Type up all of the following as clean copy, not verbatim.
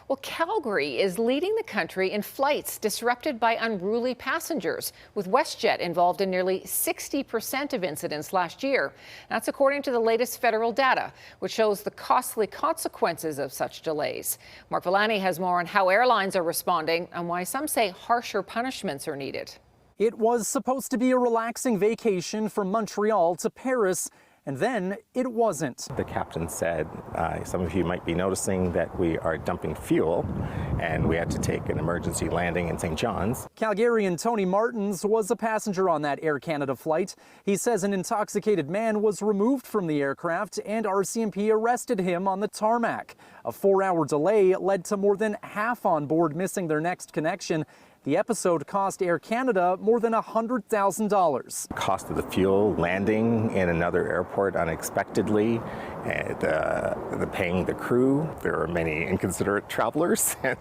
Well, Calgary is leading the country in flights disrupted by unruly passengers, with WestJet involved in nearly 60% of incidents last year. That's according to the latest federal data, which shows the costly consequences of such delays. Mark Villani has more on how airlines are responding and why some say harsher punishments are needed. It was supposed to be a relaxing vacation from Montreal to Paris, and then it wasn't. The captain said, some of you might be noticing that we are dumping fuel, and we had to take an emergency landing in St. John's. Calgarian Tony Martins was a passenger on that Air Canada flight. He says an intoxicated man was removed from the aircraft and RCMP arrested him on the tarmac. A 4-hour delay led to more than half on board missing their next connection. The episode cost Air Canada more than $100,000. Cost of the fuel, landing in another airport unexpectedly, and the paying the crew. There are many inconsiderate travelers, and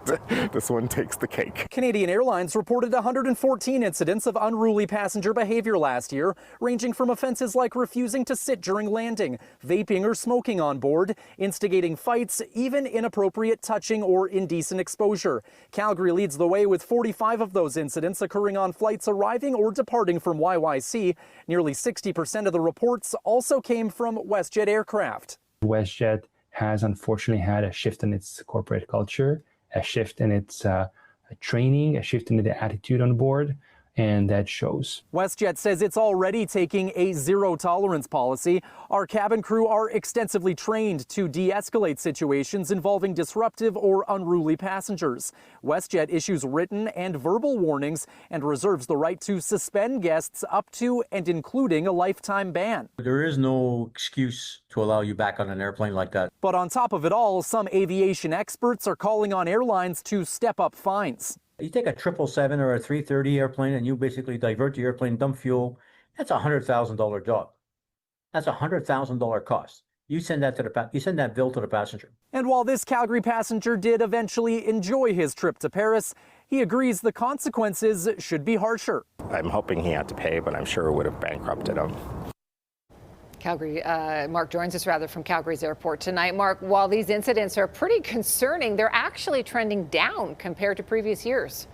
this one takes the cake. Canadian Airlines reported 114 incidents of unruly passenger behavior last year, ranging from offenses like refusing to sit during landing, vaping or smoking on board, instigating fights, even inappropriate touching or indecent exposure. Calgary leads the way with 45 of those incidents occurring on flights arriving or departing from YYC. Nearly 60% of the reports also came from WestJet aircraft. WestJet has unfortunately had a shift in its corporate culture, a shift in its training, a shift in the attitude on board, and that shows. WestJet says it's already taking a zero-tolerance policy. Our cabin crew are extensively trained to de-escalate situations involving disruptive or unruly passengers. WestJet issues written and verbal warnings and reserves the right to suspend guests up to and including a lifetime ban. There is no excuse to allow you back on an airplane like that. But on top of it all, some aviation experts are calling on airlines to step up fines. You take a 777 or a 330 airplane and you basically divert the airplane, dump fuel, that's a $100,000 job. That's a $100,000 cost. You send that bill to the passenger. And while this Calgary passenger did eventually enjoy his trip to Paris, he agrees the consequences should be harsher. I'm hoping he had to pay, but I'm sure it would have bankrupted him. Mark joins us from Calgary's airport tonight. Mark, while these incidents are pretty concerning, they're actually trending down compared to previous years.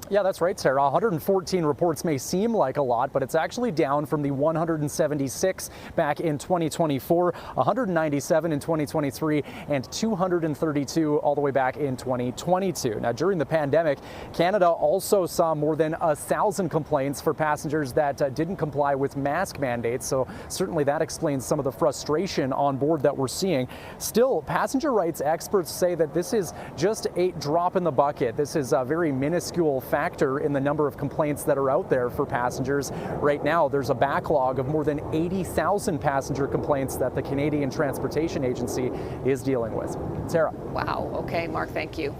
Yeah, that's right, Sarah. 114 reports may seem like a lot, but it's actually down from the 176 back in 2024, 197 in 2023, and 232 all the way back in 2022. Now, during the pandemic, Canada also saw more than 1,000 complaints for passengers that didn't comply with mask mandates. So certainly that explains some of the frustration on board that we're seeing. Still, passenger rights experts say that this is just a drop in the bucket. This is a very minuscule factor in the number of complaints that are out there for passengers. Right now, there's a backlog of more than 80,000 passenger complaints that the Canadian Transportation Agency is dealing with. Sarah. Wow. Okay, Mark, thank you.